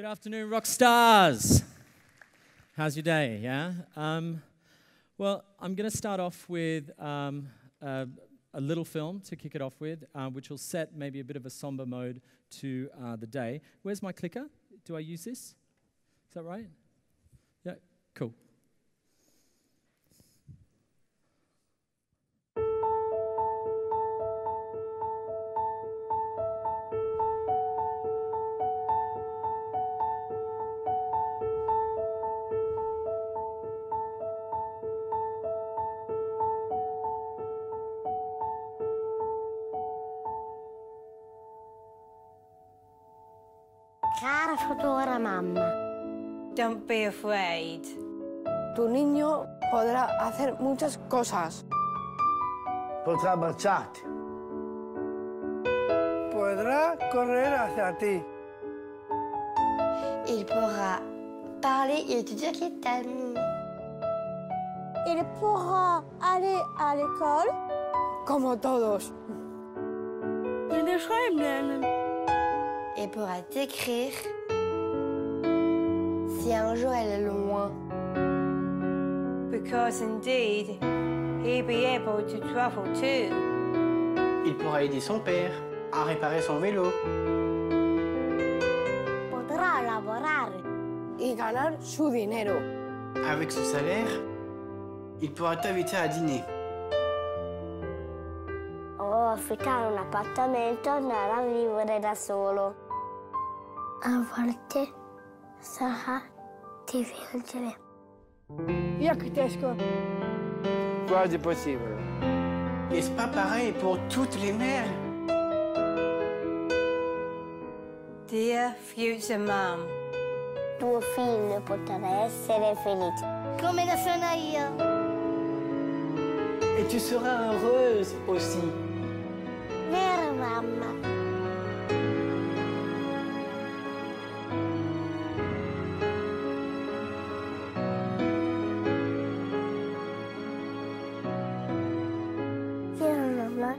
Good afternoon, rock stars. How's your day, yeah? Well, I'm going to start off with a little film to kick it off with, which will set maybe a bit of a somber mode to the day. Where's my clicker? Do I use this? Is that right? Yeah, cool. Cara futura mamá, Don't be afraid. Tu niño podrá hacer muchas cosas. Podrá marcharte. Podrá correr hacia ti. il pourra parler et te dire qu'il t'aime. Il pourra aller à l'école como todos. Il pourra t'écrire si un jour elle est loin. Because indeed, he'll be able to travel too. Il pourra aider son père à réparer son vélo. Podrá laborar. Y ganar su dinero. Avec ce salaire, il pourra t'inviter à dîner. O affittare un appartamento e andare a vivere da solo. A volte sarà difficile. Jak těžko. Quasi possible. Et c'est pas pareil pour toutes les mères. Dear future mum, Tuo figlio potrà essere felice. Come lo sono io. Et tu seras heureuse aussi. Vero, mamma? Vero, mamma?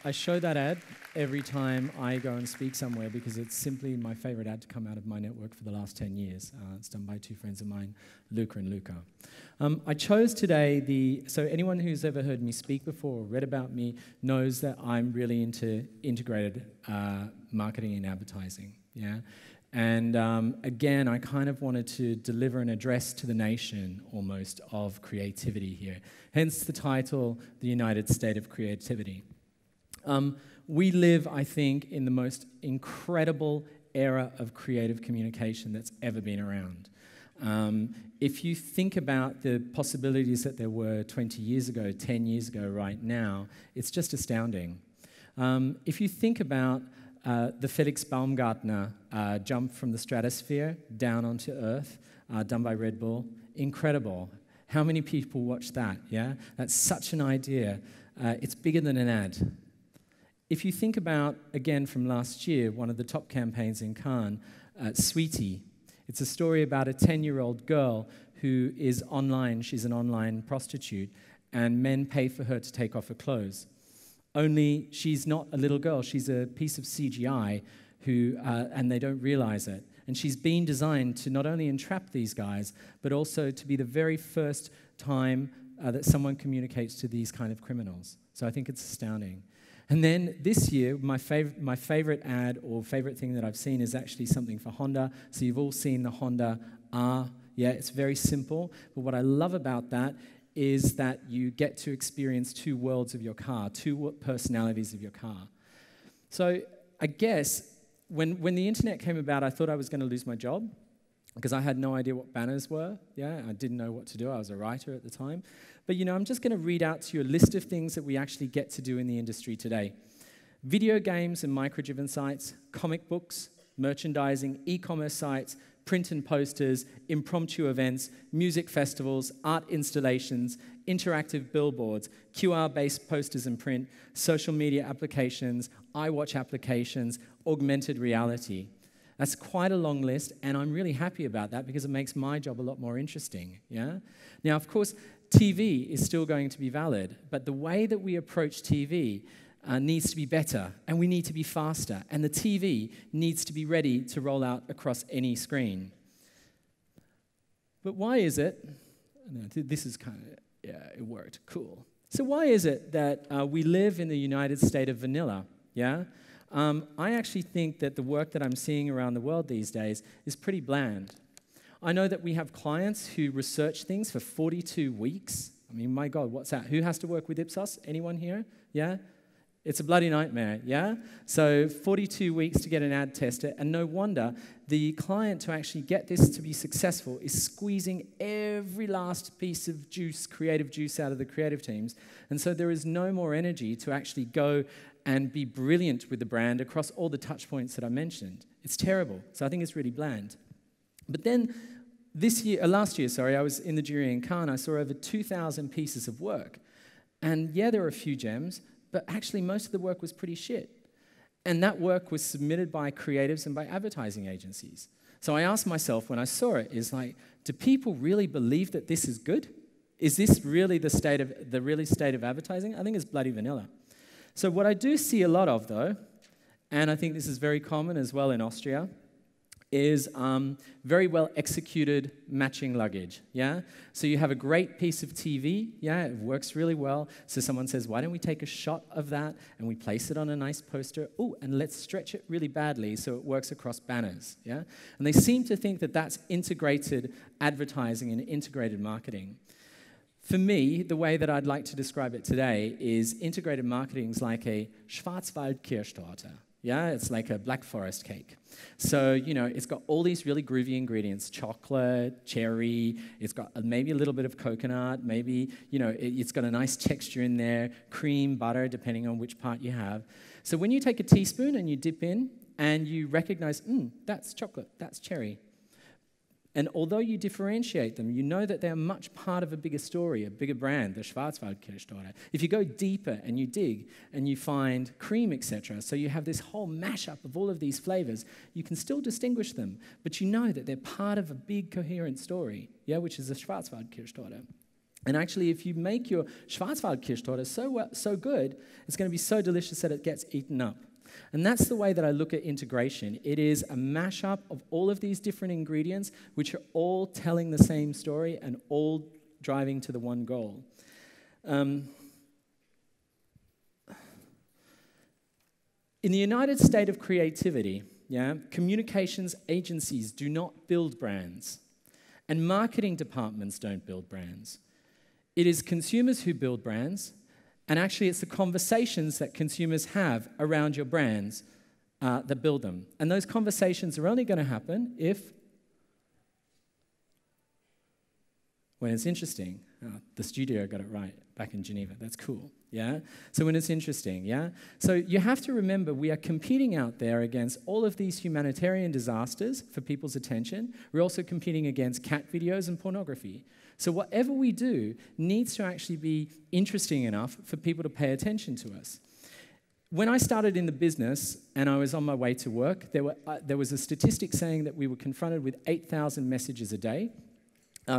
I show that ad every time I go and speak somewhere because it's simply my favorite ad to come out of my network for the last 10 years. It's done by two friends of mine, Luca and Luca. I chose today so anyone who's ever heard me speak before or read about me knows that I'm really into integrated marketing and advertising, yeah? And again, I kind of wanted to deliver an address to the nation almost of creativity here. Hence the title, The United State of Creativity. We live, I think, in the most incredible era of creative communication that's ever been around. If you think about the possibilities that there were 20 years ago, 10 years ago, right now, it's just astounding. If you think about the Felix Baumgartner jump from the stratosphere down onto Earth, done by Red Bull, incredible. How many people watched that, yeah? That's such an idea. It's bigger than an ad. If you think about, again, from last year, one of the top campaigns in Cannes, Sweetie. It's a story about a 10-year-old girl who is online. She's an online prostitute, and men pay for her to take off her clothes. Only she's not a little girl. She's a piece of CGI, and they don't realize it. And she's been designed to not only entrap these guys, but also to be the very first time that someone communicates to these kind of criminals. So I think it's astounding. And then this year, my favorite ad or favorite thing that I've seen is actually something for Honda. So you've all seen the Honda R. Yeah, it's very simple. But what I love about that is that you get to experience two worlds of your car, two personalities of your car. So I guess when the internet came about, I thought I was going to lose my job because I had no idea what banners were. Yeah, I didn't know what to do. I was a writer at the time. But, you know, I'm just going to read out to you a list of things that we actually get to do in the industry today. Video games and micro-driven sites, comic books, merchandising, e-commerce sites, print and posters, impromptu events, music festivals, art installations, interactive billboards, QR-based posters and print, social media applications, iWatch applications, augmented reality. That's quite a long list, and I'm really happy about that because it makes my job a lot more interesting, yeah? Now, of course, TV is still going to be valid, but the way that we approach TV needs to be better, and we need to be faster, and the TV needs to be ready to roll out across any screen. But why is it, this is kind of, yeah, it worked, cool. So why is it that we live in the United State of vanilla, yeah? I actually think that the work that I'm seeing around the world these days is pretty bland. I know that we have clients who research things for 42 weeks. I mean, my God, what's that? Who has to work with Ipsos? Anyone here? Yeah? It's a bloody nightmare, yeah? So 42 weeks to get an ad tested, and no wonder the client, to actually get this to be successful, is squeezing every last piece of juice, creative juice, out of the creative teams. And so there is no more energy to actually go and be brilliant with the brand across all the touch points that I mentioned. It's terrible. So I think it's really bland. But then last year, I was in the jury in Cannes. I saw over 2,000 pieces of work. And yeah, there were a few gems, but actually most of the work was pretty shit. And that work was submitted by creatives and by advertising agencies. So I asked myself when I saw it, do people really believe that this is good? Is this really the state of advertising? I think it's bloody vanilla. So what I do see a lot of, though, and I think this is very common as well in Austria, is very well executed matching luggage, yeah? So you have a great piece of TV, yeah, it works really well. So someone says, why don't we take a shot of that and we place it on a nice poster? Oh, and let's stretch it really badly so it works across banners, yeah? And they seem to think that that's integrated advertising and integrated marketing. For me, the way that I'd like to describe it today is integrated marketing is like a Schwarzwald-Kirschtorte. Yeah, it's like a Black Forest cake. So, you know, it's got all these really groovy ingredients, chocolate, cherry, it's got maybe a little bit of coconut, maybe, you know, it's got a nice texture in there, cream, butter, depending on which part you have. So when you take a teaspoon and you dip in and you recognize, that's chocolate, that's cherry. And although you differentiate them, you know that they're much part of a bigger story, a bigger brand, the Schwarzwald-Kirschtorte. If you go deeper and you dig and you find cream, etc., so you have this whole mashup of all of these flavors, you can still distinguish them, but you know that they're part of a big coherent story, yeah, which is the Schwarzwald-Kirschtorte. And actually, if you make your Schwarzwald-Kirschtorte so good, it's going to be so delicious that it gets eaten up. And that's the way that I look at integration. It is a mashup of all of these different ingredients, which are all telling the same story and all driving to the one goal. In the United State of creativity, yeah, communications agencies do not build brands, and marketing departments don't build brands. It is consumers who build brands. And actually, it's the conversations that consumers have around your brands that build them. And those conversations are only going to happen when it's interesting. The studio got it right back in Geneva. That's cool, yeah? So when it's interesting, yeah? So you have to remember we are competing out there against all of these humanitarian disasters for people's attention. We're also competing against cat videos and pornography. So whatever we do needs to actually be interesting enough for people to pay attention to us. When I started in the business and I was on my way to work, there was a statistic saying that we were confronted with 8,000 messages a day,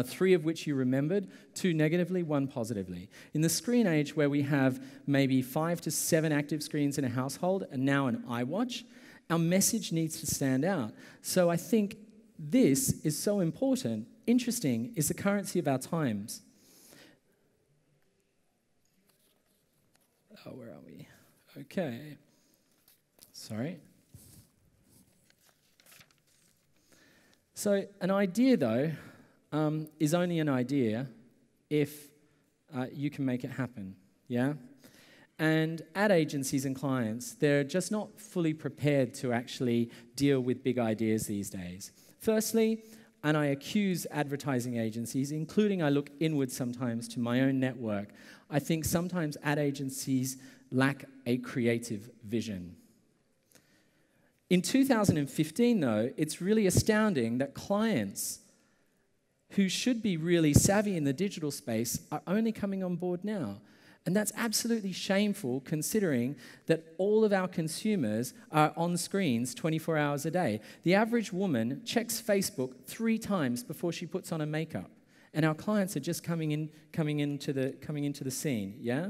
3 of which you remembered, 2 negatively, 1 positively. In the screen age where we have maybe 5 to 7 active screens in a household and now an iWatch, our message needs to stand out. So I think this is so important. Interesting is the currency of our times. Oh, where are we? Okay. Sorry. So an idea, though, is only an idea if you can make it happen, yeah? And ad agencies and clients, they're just not fully prepared to actually deal with big ideas these days. Firstly, and I accuse advertising agencies, including I look inward sometimes to my own network, I think sometimes ad agencies lack a creative vision. In 2015, though, it's really astounding that clients who should be really savvy in the digital space are only coming on board now. And that's absolutely shameful, considering that all of our consumers are on screens 24 hours a day. The average woman checks Facebook 3 times before she puts on her makeup. And our clients are just coming into the scene, yeah?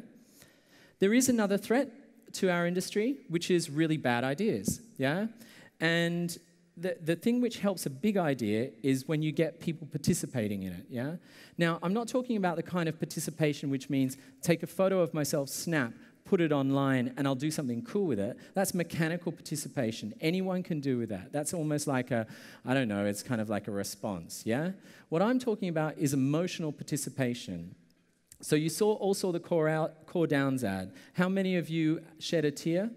There is another threat to our industry, which is really bad ideas, yeah? And the thing which helps a big idea is when you get people participating in it, yeah? Now, I'm not talking about the kind of participation which means take a photo of myself, snap, put it online, and I'll do something cool with it. That's mechanical participation. Anyone can do with that. That's almost like a, I don't know, it's kind of like a response, yeah? What I'm talking about is emotional participation. So you all saw the Core Downs ad. How many of you shed a tear?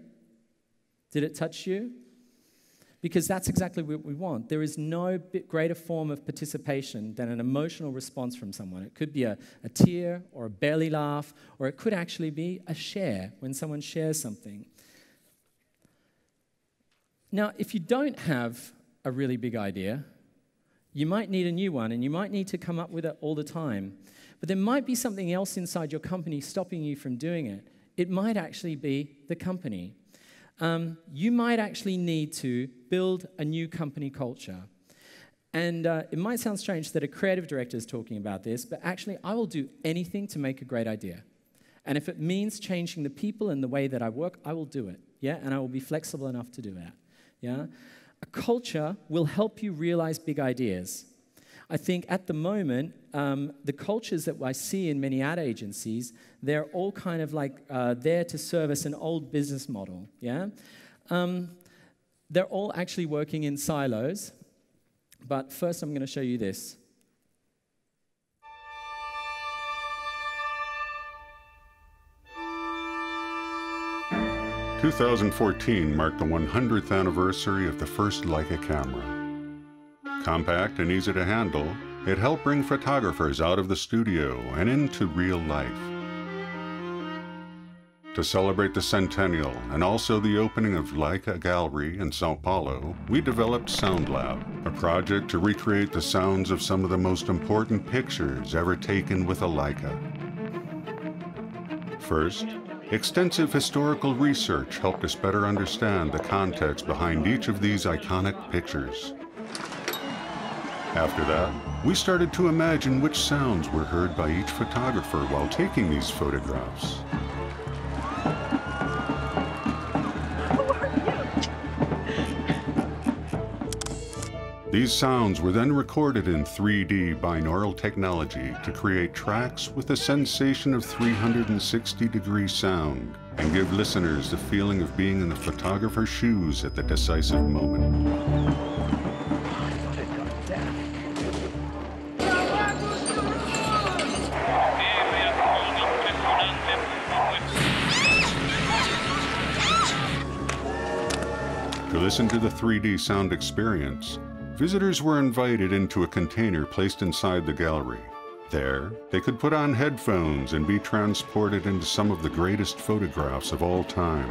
Did it touch you? Because that's exactly what we want. There is no greater form of participation than an emotional response from someone. It could be a tear or a belly laugh, or it could actually be a share when someone shares something. Now, if you don't have a really big idea, you might need a new one, and you might need to come up with it all the time. But there might be something else inside your company stopping you from doing it. It might actually be the company. You might actually need to build a new company culture. And it might sound strange that a creative director is talking about this, but actually I will do anything to make a great idea. And if it means changing the people and the way that I work, I will do it, yeah? And I will be flexible enough to do that, yeah? A culture will help you realize big ideas. I think at the moment, the cultures that I see in many ad agencies, they're all kind of like there to service an old business model, yeah? They're all actually working in silos, but first I'm going to show you this. In 2014 marked the 100th anniversary of the first Leica camera. Compact and easy to handle, it helped bring photographers out of the studio and into real life. To celebrate the centennial and also the opening of Leica Gallery in Sao Paulo, we developed Sound Lab, a project to recreate the sounds of some of the most important pictures ever taken with a Leica. First, extensive historical research helped us better understand the context behind each of these iconic pictures. After that, we started to imagine which sounds were heard by each photographer while taking these photographs. These sounds were then recorded in 3D binaural technology to create tracks with a sensation of 360-degree sound and give listeners the feeling of being in the photographer's shoes at the decisive moment. To listen to the 3D sound experience, visitors were invited into a container placed inside the gallery. There, they could put on headphones and be transported into some of the greatest photographs of all time.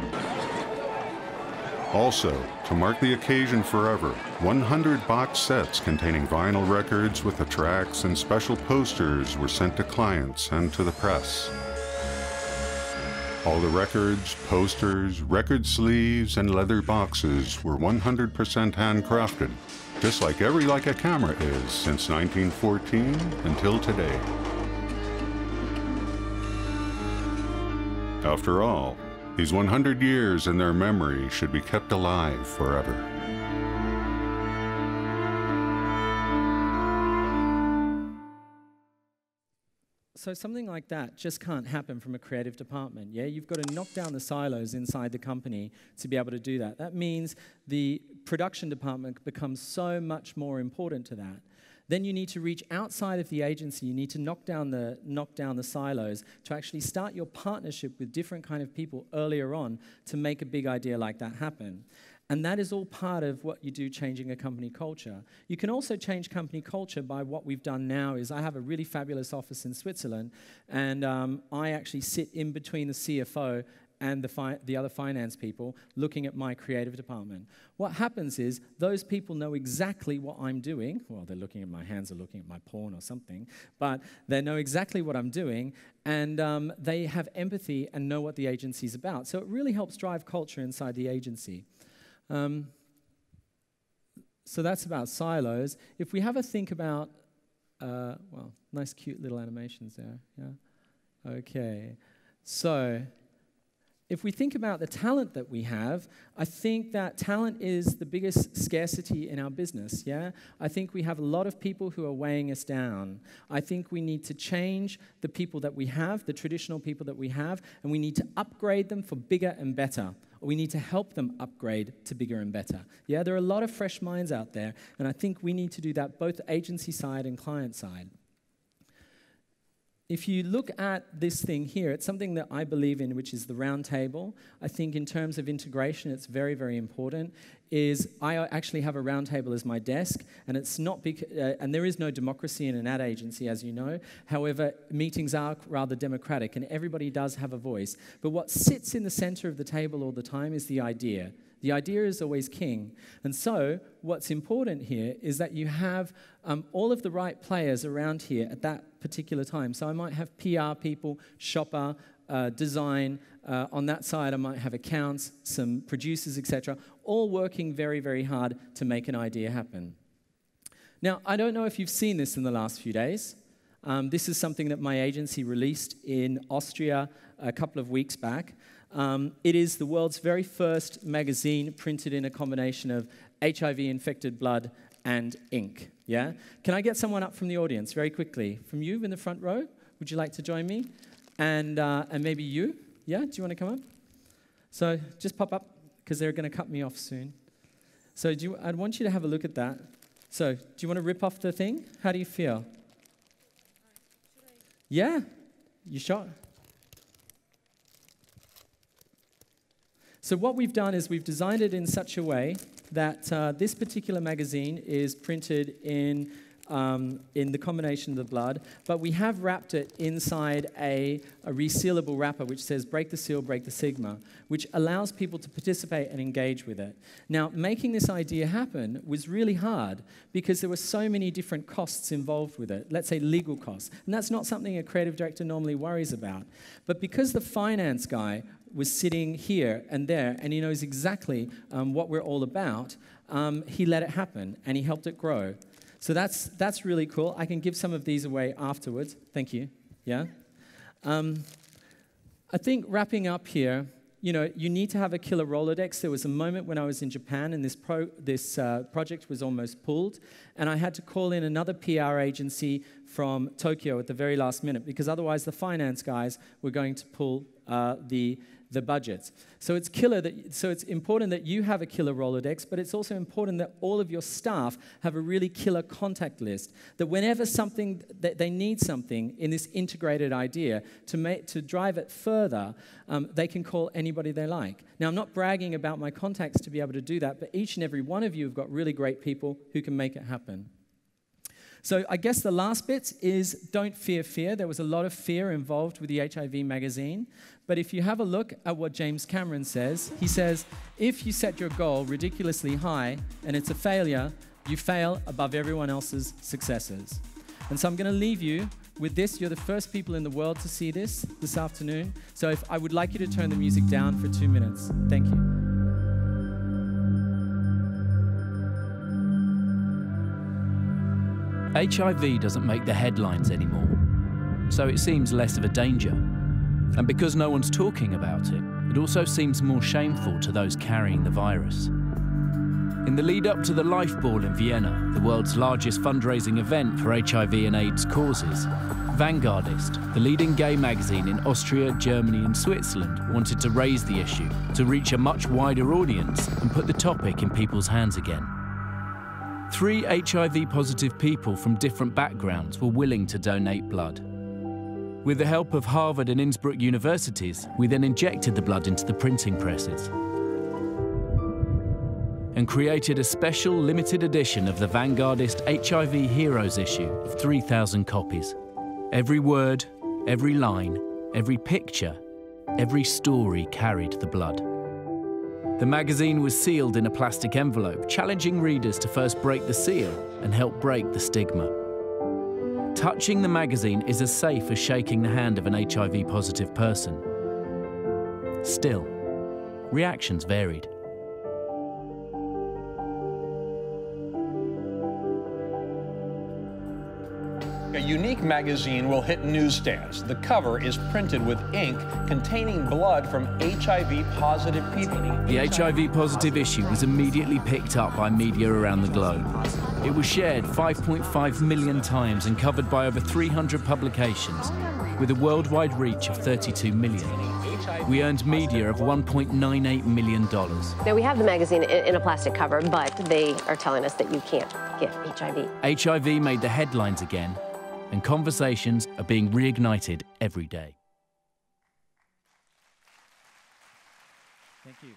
Also, to mark the occasion forever, 100 box sets containing vinyl records with the tracks and special posters were sent to clients and to the press. All the records, posters, record sleeves, and leather boxes were 100% handcrafted, just like every Leica camera is since 1914 until today. After all, these 100 years in their memory should be kept alive forever. So something like that just can't happen from a creative department, yeah? You've got to knock down the silos inside the company to be able to do that. That means the production department becomes so much more important to that. Then you need to reach outside of the agency. You need to knock down the silos to actually start your partnership with different kind of people earlier on to make a big idea like that happen. And that is all part of what you do changing a company culture. You can also change company culture by what we've done now is I have a really fabulous office in Switzerland, and I actually sit in between the CFO and the other finance people looking at my creative department. What happens is those people know exactly what I'm doing. Well, they're looking at my hands or looking at my porn or something, but they know exactly what I'm doing, and they have empathy and know what the agency's about. So it really helps drive culture inside the agency. So that's about silos. If we have a think about, well, nice cute little animations there, yeah? Okay, so if we think about the talent that we have, I think that talent is the biggest scarcity in our business, yeah? I think we have a lot of people who are weighing us down. I think we need to change the people that we have, the traditional people that we have, and we need to upgrade them for bigger and better. Or we need to help them upgrade to bigger and better. Yeah, there are a lot of fresh minds out there, and I think we need to do that both agency side and client side. If you look at this thing here, it's something that I believe in, which is the round table. I think in terms of integration, it's very, very important. I actually have a round table as my desk, and it's not and there is no democracy in an ad agency, as you know. However, meetings are rather democratic, and everybody does have a voice. But what sits in the center of the table all the time is the idea. The idea is always king. And so what's important here is that you have all of the right players around here at that particular time. So I might have PR people, shopper, design. On that side, I might have accounts, some producers, etc., all working very, very hard to make an idea happen. Now, I don't know if you've seen this in the last few days. This is something that my agency released in Austria a couple of weeks back. It is the world's very first magazine printed in a combination of HIV-infected blood and ink. Yeah? Can I get someone up from the audience very quickly? From you in the front row, would you like to join me? And maybe you? Yeah? Do you want to come up? So just pop up, because they're going to cut me off soon. So I'd want you to have a look at that. So do you want to rip off the thing? How do you feel? Yeah? You shot? So what we've done is we've designed it in such a way that this particular magazine is printed in the combination of the blood, but we have wrapped it inside a resealable wrapper which says break the seal, break the sigma, which allows people to participate and engage with it. Now, making this idea happen was really hard because there were so many different costs involved with it, let's say legal costs, and that's not something a creative director normally worries about. But because the finance guy was sitting here and there, and he knows exactly what we're all about, he let it happen, and he helped it grow. So that's really cool. I can give some of these away afterwards. Thank you. Yeah? I think wrapping up here, you need to have a killer Rolodex. There was a moment when I was in Japan, and this project was almost pulled, and I had to call in another PR agency from Tokyo at the very last minute, because otherwise the finance guys were going to pull the budgets. So it's important that you have a killer Rolodex, but it's also important that all of your staff have a really killer contact list, that whenever that they need something in this integrated idea to drive it further, they can call anybody they like. Now, I'm not bragging about my contacts to be able to do that, but each and every one of you have got really great people who can make it happen. So I guess the last bit is don't fear fear. There was a lot of fear involved with the HIV magazine. But if you have a look at what James Cameron says, he says, if you set your goal ridiculously high and it's a failure, you fail above everyone else's successes. And so I'm going to leave you with this. You're the first people in the world to see this afternoon. So I would like you to turn the music down for 2 minutes. Thank you. HIV doesn't make the headlines anymore, so it seems less of a danger. And because no one's talking about it, it also seems more shameful to those carrying the virus. In the lead up to the Life Ball in Vienna, the world's largest fundraising event for HIV and AIDS causes, Vanguardist, the leading gay magazine in Austria, Germany and Switzerland, wanted to raise the issue, to reach a much wider audience and put the topic in people's hands again. 3 HIV-positive people from different backgrounds were willing to donate blood. With the help of Harvard and Innsbruck universities, we then injected the blood into the printing presses and created a special limited edition of the Vanguardist HIV Heroes issue of 3,000 copies. Every word, every line, every picture Every story carried the blood. The magazine was sealed in a plastic envelope, challenging readers to first break the seal and help break the stigma. Touching the magazine is as safe as shaking the hand of an HIV-positive person. Still, reactions varied. A unique magazine will hit newsstands. The cover is printed with ink containing blood from HIV-positive people. The HIV-positive issue was immediately picked up by media around the globe. It was shared 5.5 million times and covered by over 300 publications, with a worldwide reach of 32 million. We earned media of $1.98 million. Now, we have the magazine in a plastic cover, but they are telling us that you can't get HIV. HIV made the headlines again, and conversations are being reignited every day. Thank you.